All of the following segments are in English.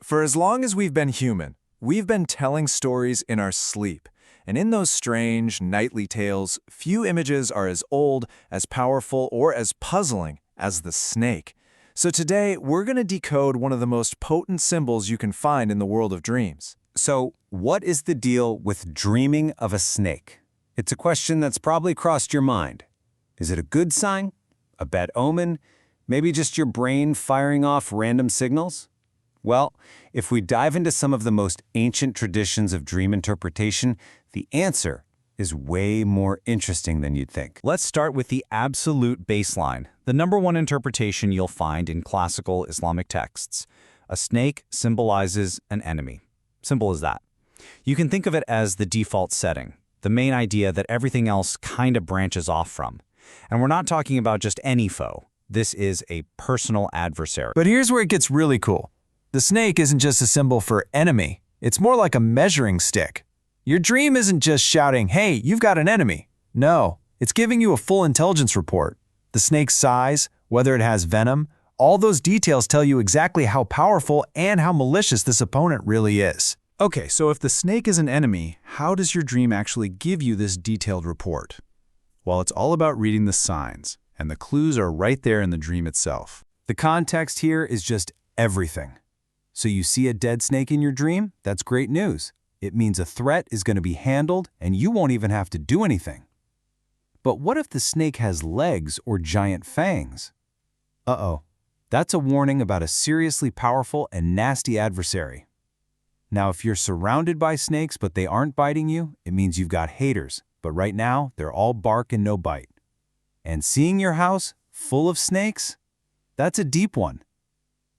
For as long as we've been human, we've been telling stories in our sleep. And in those strange, nightly tales, few images are as old, as powerful, or as puzzling as the snake. So today, we're going to decode one of the most potent symbols you can find in the world of dreams. So, what is the deal with dreaming of a snake? It's a question that's probably crossed your mind. Is it a good sign? A bad omen? Maybe just your brain firing off random signals? Well, if we dive into some of the most ancient traditions of dream interpretation, the answer is way more interesting than you'd think. Let's start with the absolute baseline, the number one interpretation you'll find in classical Islamic texts. A snake symbolizes an enemy. Simple as that. You can think of it as the default setting, the main idea that everything else kind of branches off from. And we're not talking about just any foe. This is a personal adversary. But here's where it gets really cool. The snake isn't just a symbol for enemy. It's more like a measuring stick. Your dream isn't just shouting, hey, you've got an enemy. No, it's giving you a full intelligence report. The snake's size, whether it has venom, all those details tell you exactly how powerful and how malicious this opponent really is. Okay, so if the snake is an enemy, how does your dream actually give you this detailed report? Well, it's all about reading the signs, and the clues are right there in the dream itself. The context here is just everything. So you see a dead snake in your dream? That's great news. It means a threat is going to be handled and you won't even have to do anything. But what if the snake has legs or giant fangs? Uh-oh. That's a warning about a seriously powerful and nasty adversary. Now, if you're surrounded by snakes but they aren't biting you, it means you've got haters. But right now, they're all bark and no bite. And seeing your house full of snakes? That's a deep one.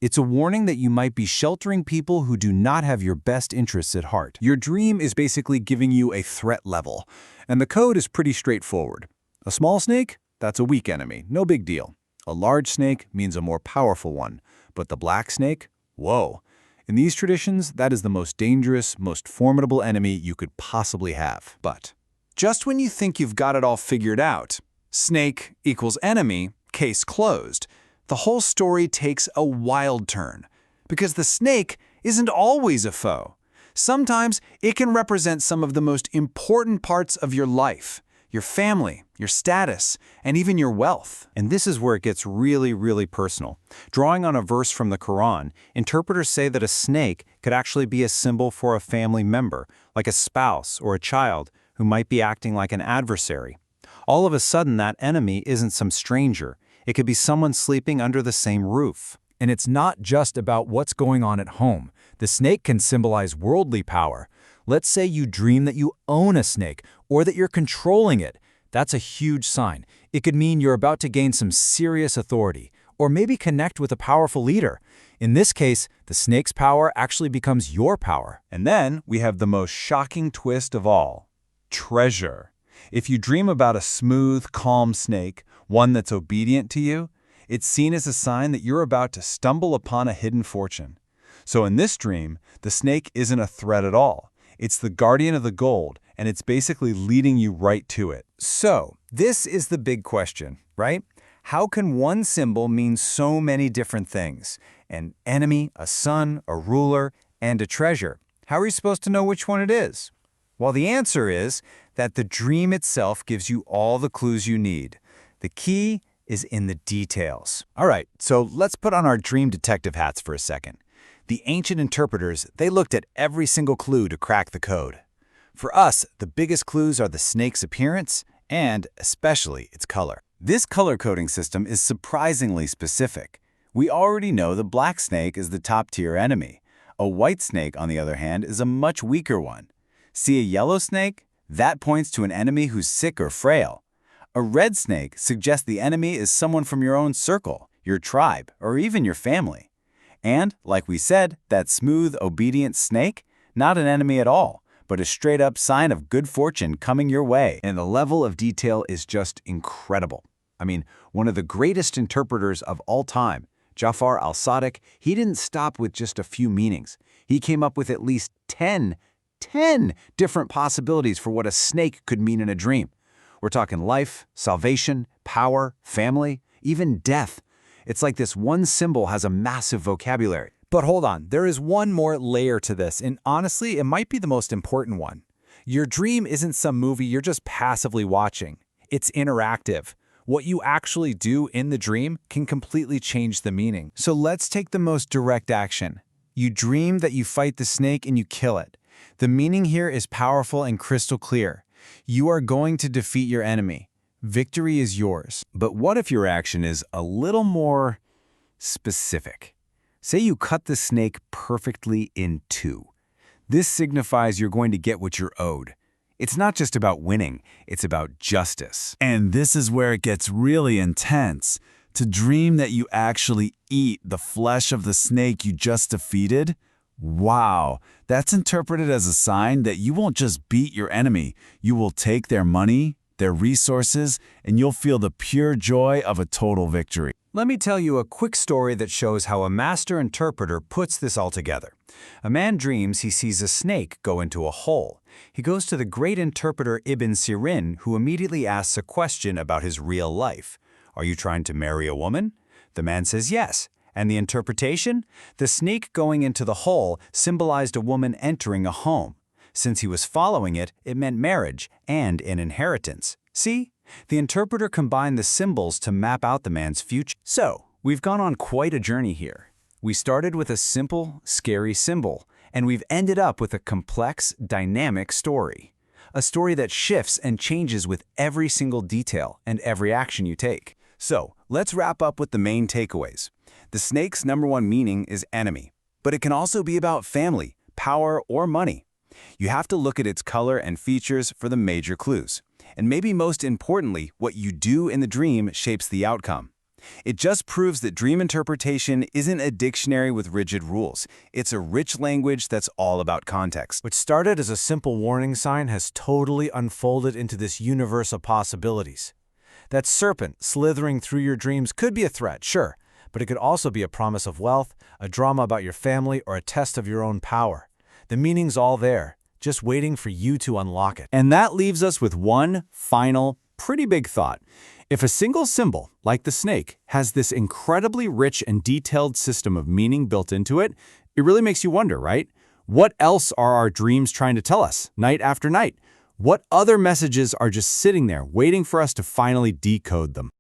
It's a warning that you might be sheltering people who do not have your best interests at heart. Your dream is basically giving you a threat level, and the code is pretty straightforward. A small snake? That's a weak enemy, no big deal. A large snake means a more powerful one, but the black snake? Whoa. In these traditions, that is the most dangerous, most formidable enemy you could possibly have. But just when you think you've got it all figured out, snake equals enemy, case closed, the whole story takes a wild turn. Because the snake isn't always a foe. Sometimes it can represent some of the most important parts of your life, your family, your status, and even your wealth. And this is where it gets really, really personal. Drawing on a verse from the Quran, interpreters say that a snake could actually be a symbol for a family member, like a spouse or a child who might be acting like an adversary. All of a sudden, that enemy isn't some stranger. It could be someone sleeping under the same roof. And it's not just about what's going on at home. The snake can symbolize worldly power. Let's say you dream that you own a snake or that you're controlling it. That's a huge sign. It could mean you're about to gain some serious authority or maybe connect with a powerful leader. In this case, the snake's power actually becomes your power. And then we have the most shocking twist of all: treasure. If you dream about a smooth, calm snake, one that's obedient to you, it's seen as a sign that you're about to stumble upon a hidden fortune. So in this dream, the snake isn't a threat at all. It's the guardian of the gold, and it's basically leading you right to it. So, this is the big question, right? How can one symbol mean so many different things? An enemy, a son, a ruler, and a treasure. How are you supposed to know which one it is? Well, the answer is that the dream itself gives you all the clues you need. The key is in the details. All right, so let's put on our dream detective hats for a second. The ancient interpreters, they looked at every single clue to crack the code. For us, the biggest clues are the snake's appearance and, especially, its color. This color coding system is surprisingly specific. We already know the black snake is the top-tier enemy. A white snake, on the other hand, is a much weaker one. See a yellow snake? That points to an enemy who's sick or frail. A red snake suggests the enemy is someone from your own circle, your tribe, or even your family. And, like we said, that smooth, obedient snake, not an enemy at all, but a straight-up sign of good fortune coming your way. And the level of detail is just incredible. I mean, one of the greatest interpreters of all time, Jafar al-Sadiq, he didn't stop with just a few meanings. He came up with at least 10 different possibilities for what a snake could mean in a dream. We're talking life, salvation, power, family, even death. It's like this one symbol has a massive vocabulary. But hold on, there is one more layer to this, and honestly, it might be the most important one. Your dream isn't some movie you're just passively watching. It's interactive. What you actually do in the dream can completely change the meaning. So let's take the most direct action. You dream that you fight the snake and you kill it. The meaning here is powerful and crystal clear. You are going to defeat your enemy. Victory is yours. But what if your action is a little more specific? Say you cut the snake perfectly in two. This signifies you're going to get what you're owed. It's not just about winning, it's about justice. And this is where it gets really intense. To dream that you actually eat the flesh of the snake you just defeated? Wow, that's interpreted as a sign that you won't just beat your enemy, you will take their money, their resources, and you'll feel the pure joy of a total victory. Let me tell you a quick story that shows how a master interpreter puts this all together. A man dreams he sees a snake go into a hole. He goes to the great interpreter Ibn Sirin, who immediately asks a question about his real life. Are you trying to marry a woman? The man says yes. And the interpretation? The snake going into the hole symbolized a woman entering a home. Since he was following it, it meant marriage and an inheritance. See? The interpreter combined the symbols to map out the man's future. So, we've gone on quite a journey here. We started with a simple, scary symbol, and we've ended up with a complex, dynamic story. A story that shifts and changes with every single detail and every action you take. So, let's wrap up with the main takeaways. The snake's #1 meaning is enemy, but it can also be about family, power, or money. You have to look at its color and features for the major clues. And maybe most importantly, what you do in the dream shapes the outcome. It just proves that dream interpretation isn't a dictionary with rigid rules. It's a rich language that's all about context. What started as a simple warning sign has totally unfolded into this universe of possibilities. That serpent slithering through your dreams could be a threat, sure, but it could also be a promise of wealth, a drama about your family, or a test of your own power. The meaning's all there, just waiting for you to unlock it. And that leaves us with one final, pretty big thought. If a single symbol, like the snake, has this incredibly rich and detailed system of meaning built into it, it really makes you wonder, right? What else are our dreams trying to tell us, night after night? What other messages are just sitting there, waiting for us to finally decode them?